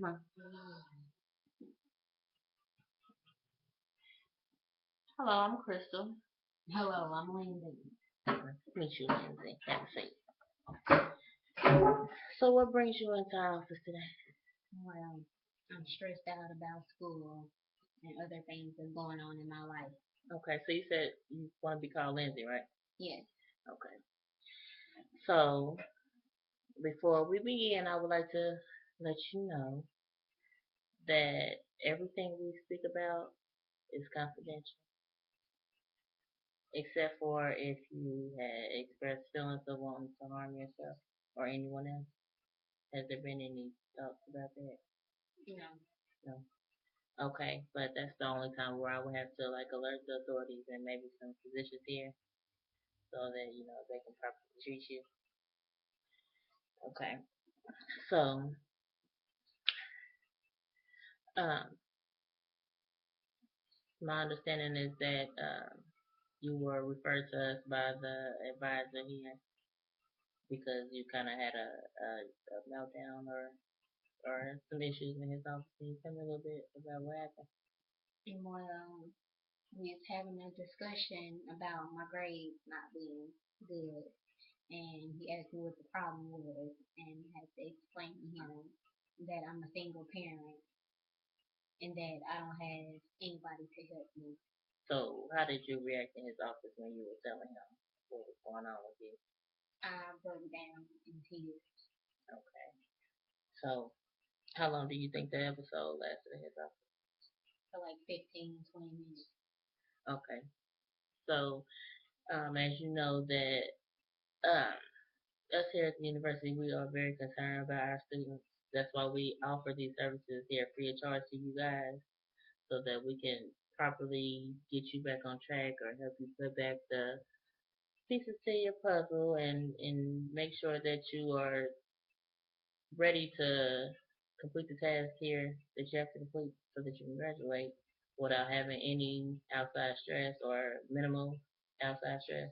Come on. Hello, I'm Crystal. Hello, I'm Lindsay. Nice to meet you, Lindsay. Have a seat. So, what brings you into our office today? Well, I'm stressed out about school and other things that's going on in my life. Okay, so you said you want to be called Lindsay, right? Yes. Okay. So, before we begin, I would like to let you know that everything we speak about is confidential, except for if you had expressed feelings of wanting to harm yourself or anyone else. Has there been any thoughts about that? No. No. Okay, but that's the only time where I would have to like alert the authorities and maybe some physicians here so that they can properly treat you. Okay. So, um, my understanding is that you were referred to us by the advisor here because you kind of had a meltdown or some issues in his office. Can you tell me a little bit about what happened? Well, we was having a discussion about my grades not being good, and he asked me what the problem was, and I had to explain to him that I'm a single parent and that I don't have anybody to help me. So, how did you react in his office when you were telling him what was going on with you? I broke down in tears Okay. So, how long do you think the episode lasted in his office? for like 15, 20 minutes. Okay. So, as you know that um, us here at the university, we are very concerned about our students. That's why we offer these services here free of charge to you guys, so that we can properly get you back on track or help you put back the pieces to your puzzle and make sure that you are ready to complete the task here that you have to complete so that you can graduate without having any outside stress or minimal outside stress.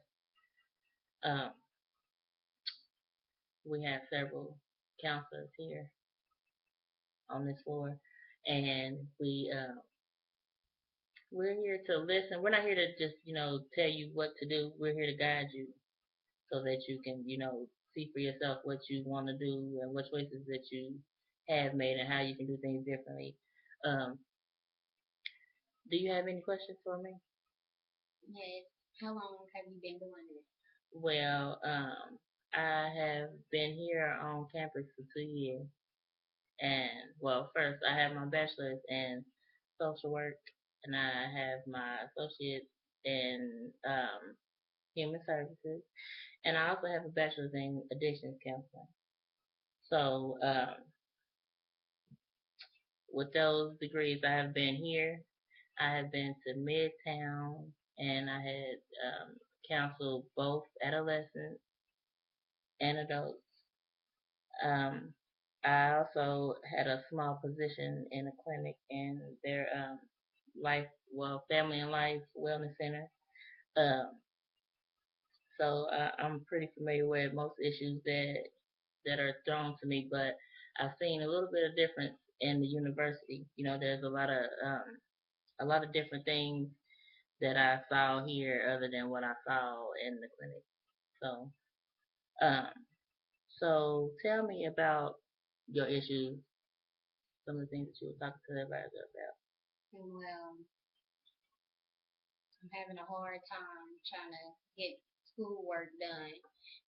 Um, we have several counselors here on this floor, and we're here to listen. We're not here to just tell you what to do. We're here to guide you so that you can see for yourself what you want to do and what choices that you have made and how you can do things differently. Um, do you have any questions for me? Yes. How long have you been doing this? Well, I have been here on campus for 2 years. And well, first I have my bachelor's in social work, and I have my associate's in human services, and I also have a bachelor's in addictions counseling. So with those degrees, I have been here. I have been to Midtown, and I had counseled both adolescents and adults. Um, I also had a small position in a clinic in their family and life wellness center. Um, so I'm pretty familiar with most issues that are thrown to me, but I've seen a little bit of difference in the university. There's a lot of different things that I saw here other than what I saw in the clinic. So, um, so tell me about your issues, some of the things that you were talking to the advisor about. Well, I'm having a hard time trying to get schoolwork done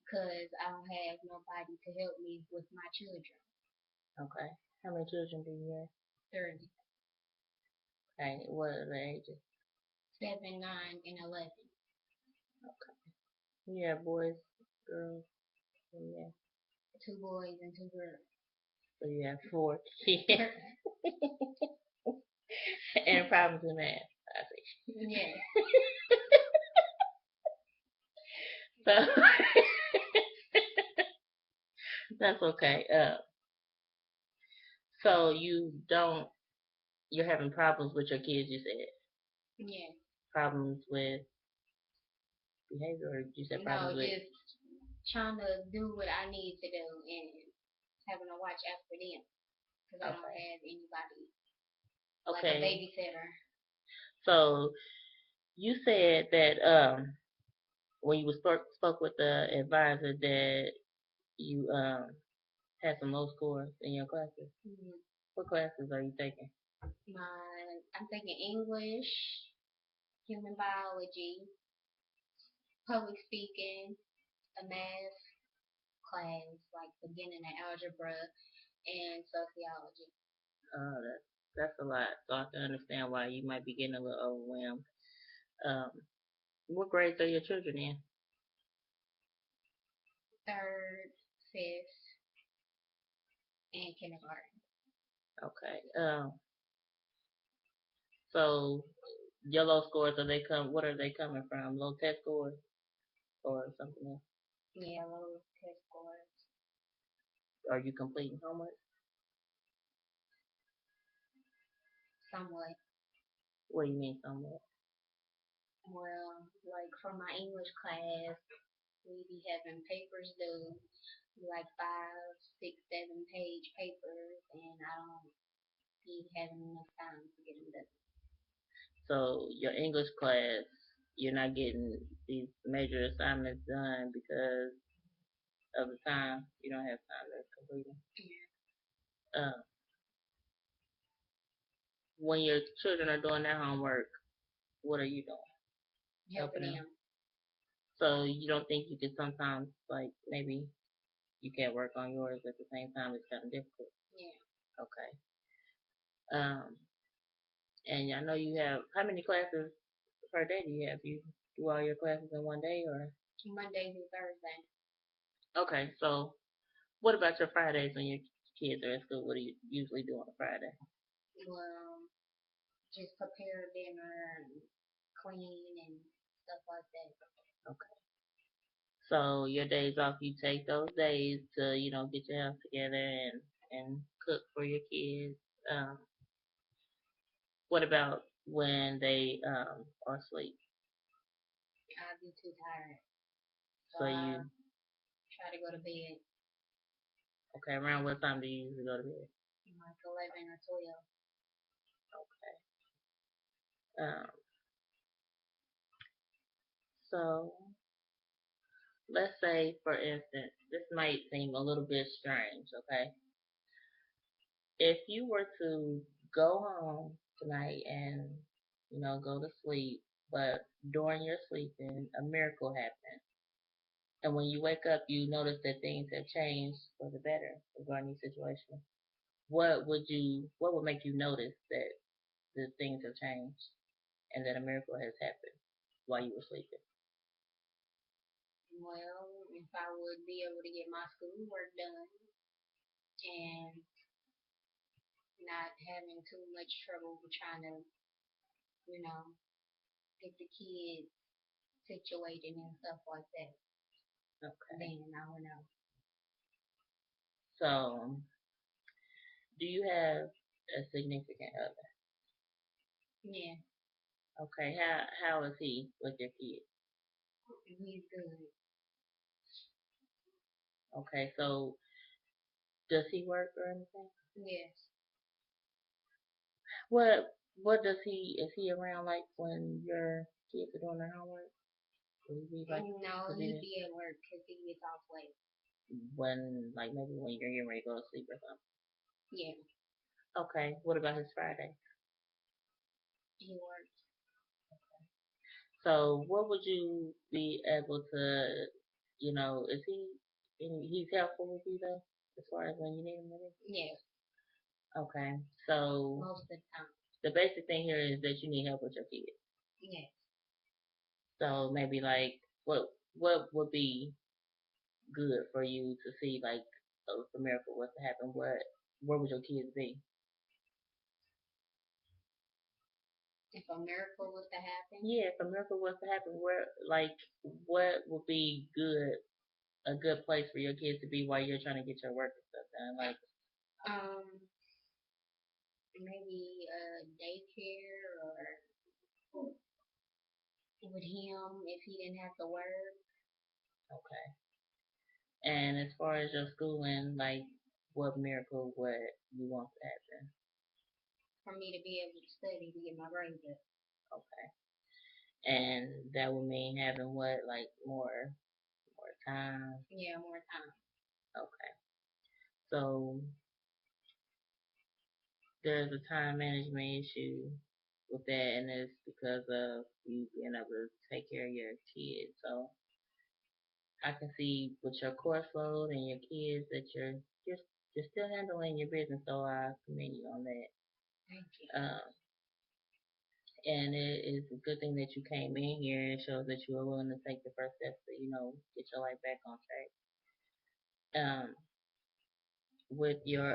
because I don't have nobody to help me with my children. Okay. How many children do you have? 30, Okay. What are the ages? 7, 9, and 11. Okay. You have boys, girls, and yeah. 2 boys and 2 girls. So you have 4 kids and problems with math. I see. Yeah. So that's okay. So you're having problems with your kids, you said. Yeah. Problems with behavior, or you said No, problems with. just trying to do what I need to do and having to watch out for them. because I don't Okay. have anybody like a Okay. babysitter. So you said that when you spoke with the advisor that you had some low scores in your classes. Mm-hmm. What classes are you taking? I'm taking English, human biology, public speaking, a math class, like beginning of algebra, and sociology. That's a lot. So I can understand why you might be getting a little overwhelmed. Um, what grades are your children in? Third, fifth, and kindergarten. Okay. So your low scores are they come? What are they coming from? Low test scores or something else? Yeah, low test scores. Are you completing homework? Somewhat. What do you mean somewhat? Well, like for my English class, we be having papers due, like 5, 6, 7 page papers, and I don't be having enough time to get them done. So your English class, you're not getting these major assignments done because of the time. You don't have time to complete them. Uh, when your children are doing their homework, what are you doing? Helping them. So you don't think you could sometimes like maybe you can't work on yours at the same time? It's kind of difficult. Yeah. Okay. Um, and I know you have how many classes per day do you have? You do all your classes in one day or? Monday through Thursday. Okay. So what about your Fridays when your kids are at school? What do you usually do on a Friday? Well, just prepare dinner and clean and stuff like that. Okay. So your days off, you take those days to get your house together and cook for your kids. Um, what about when they are asleep? I'd be too tired. So So I you try to go to bed okay? Around what time do you usually go to bed? like 11 or 12. Okay. So let's say, for instance, this might seem a little bit strange. Okay, if you were to go home tonight and go to sleep, but during your sleeping, a miracle happened. And when you wake up, you notice that things have changed for the better regarding your situation. What would make you notice that the things have changed and that a miracle has happened while you were sleeping? Well, if I would be able to get my schoolwork done and not having too much trouble with trying to, you know, get the kids situated and stuff like that, Okay. then I would know. So, do you have a significant other? Yeah, Okay. How is he with your kids? he's good. Okay. So, does he work or anything? Yes. What does he is he around like when your kids are doing their homework? Will he be like No, to be he'd there be at work because he gets off late. when like maybe when you're getting ready to go to sleep or something? Yeah, Okay. What about his Friday? he works. So what would you be able to, is he's helpful with you though, as far as when you need him to be? Yes, Okay. So most of the time. the basic thing here is that you need help with your kids. Yes. So maybe like what would be good for you to see like if a miracle was to happen, where would your kids be? If a miracle was to happen, Yeah, if a miracle was to happen, where like what would be a good place for your kids to be while you're trying to get your work and stuff done? Like um, maybe a daycare or with him if he didn't have to work. okay. And as far as your schooling, like what miracle would you want to happen? For me to be able to study to get my grades up. Okay. And that would mean having what, like more time? Yeah, more time. Okay. So there's a time management issue with that, and it's because of you being able to take care of your kids. So I can see with your course load and your kids that just you're still handling your business. So I commend you on that. Thank you. And it is a good thing that you came in here. It shows that you are willing to take the first steps to get your life back on track. With your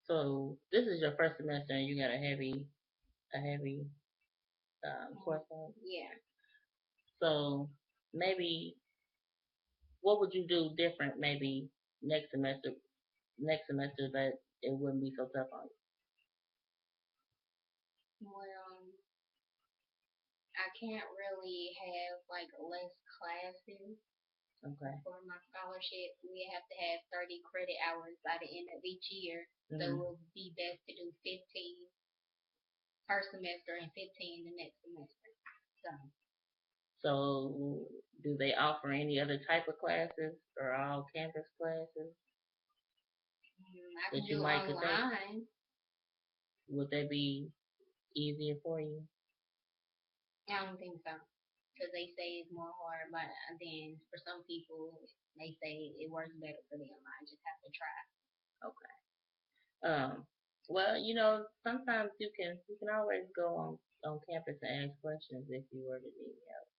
so this is your first semester and you got a heavy course load. Yeah. So maybe what would you do different maybe next semester that it wouldn't be so tough on Well, I can't really have like less classes you? Okay. for my scholarship. We have to have 30 credit hours by the end of each year. So it Mm-hmm. would be best to do 15 first semester and 15 the next semester. So do they offer any other type of classes or all campus classes I can that you do might could take? online. Would that be easier for you? I don't think so. Because they say it's more hard, but then for some people, they say it works better for them. I just have to try. Okay. Well, sometimes you can always go on campus and ask questions if you were to need help.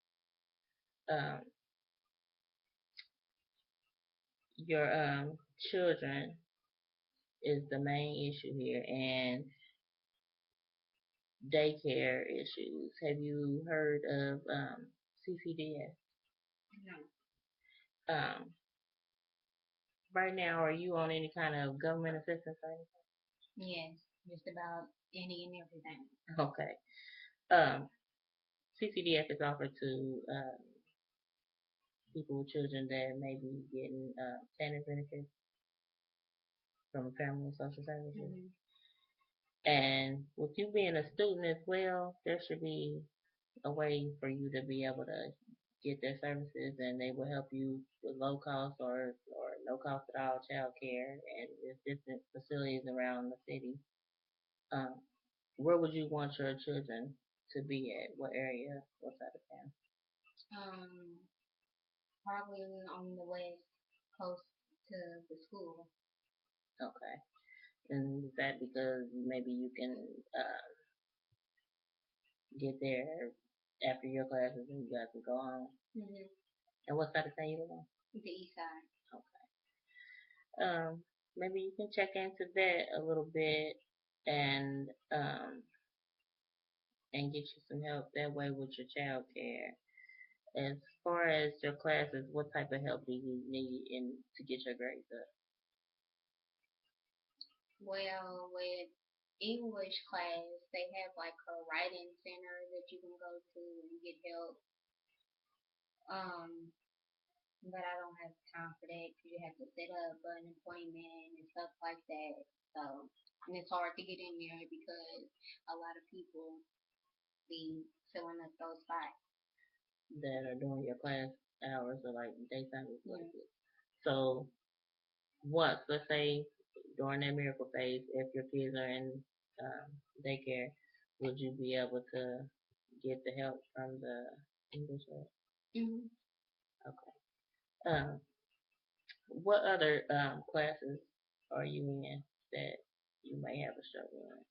Your children is the main issue here, and daycare issues. Have you heard of CCDS? No. Um, right now, are you on any kind of government assistance or anything? Yes, just about any and everything. Okay. Um, CCDF is offered to people with children that may be getting standard benefits from Family and Social Services. Mm-hmm. And with you being a student as well, there should be a way for you to be able to get their services, and they will help you with low cost or no cost at all child care. And there's different facilities around the city. Um, where would you want your children to be at? What area? What side of town? Um, Probably on the west close to the school. Okay. And is that because maybe you can get there after your classes and you guys can go home? Mm-hmm. And what side of town you live on? The east side. Okay. Maybe you can check into that a little bit and get you some help that way with your child care. As far as your classes, what type of help do you need in to get your grades up? Well, with English class, they have like a writing center that you can go to and get help. Um, but I don't have time for that because you have to set up an appointment and stuff like that. So, and it's hard to get in there because a lot of people be filling up those spots. That are during your class hours or like daytime Yeah. classes. So once, let's say, during that miracle phase, if your kids are in um, daycare, would you be able to get the help from the English class? Mm-hmm. Okay. What other classes are you in that you may have a struggle in?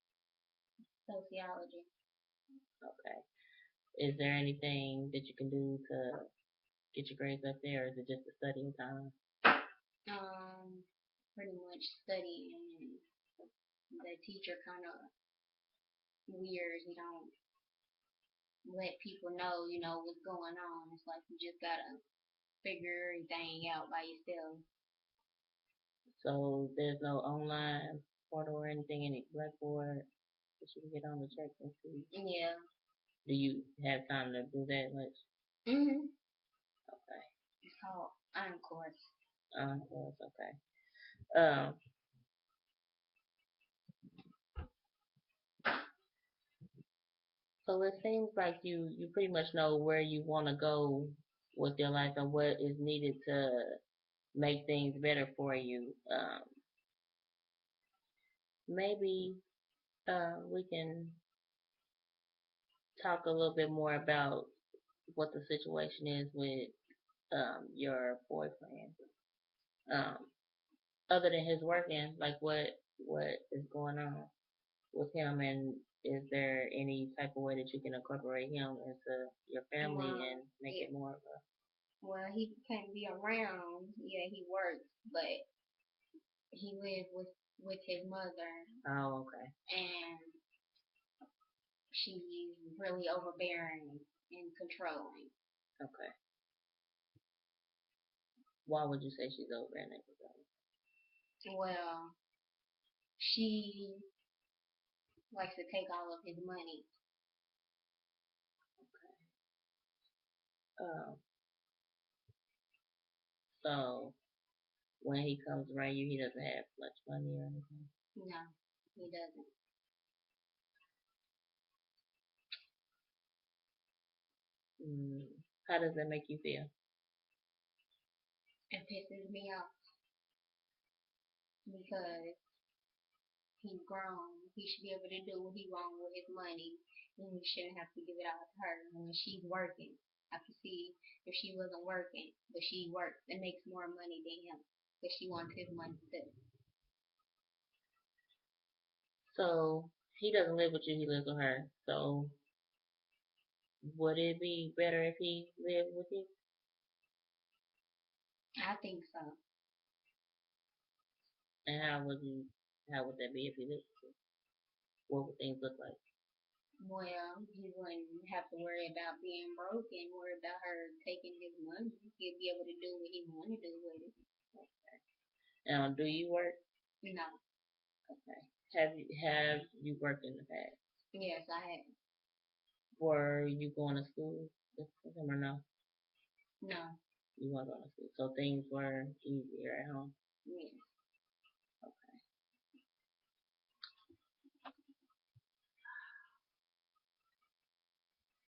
Sociology. Okay. Is there anything that you can do to get your grades up there, or is it just the studying time? Pretty much study and the teacher kind of weird. He don't let people know, what's going on. It's like you just gotta figure everything out by yourself. So there's no online portal or anything, any Blackboard that you can get on to check and see. Yeah. Do you have time to do that much? Mhm. Okay. It's called Encore. Well, it's okay. So it seems like you pretty much know where you want to go with your life and what is needed to make things better for you. Maybe we can talk a little bit more about what the situation is with your boyfriend. Um, other than his working, like what is going on with him, and is there any type of way that you can incorporate him into your family Well, and make yeah. it more of a Well, he can't be around. Yeah, he works, but he lives with his mother, oh okay and she's really overbearing and controlling. okay. Why would you say she's over in it? Well, she likes to take all of his money. Um, so when he comes around you, he doesn't have much money or anything. No, he doesn't. Mm, how does that make you feel? It pisses me off because he's grown. He should be able to do what he wants with his money, and he shouldn't have to give it all to her when she's working. I could see if she wasn't working, but she works and makes more money than him, but she wants his money too. So he doesn't live with you; he lives with her. So would it be better if he lived with you? I think so. And how would that be if he lived with you? What would things look like? Well, he wouldn't have to worry about being broke and worry about her taking his money. He'd be able to do what he want to do with it. Now, do you work? No. Okay. Have you worked in the past? Yes, I have. Were you going to school with him or no? No. You weren't going to school, so things were easier at home. Yes.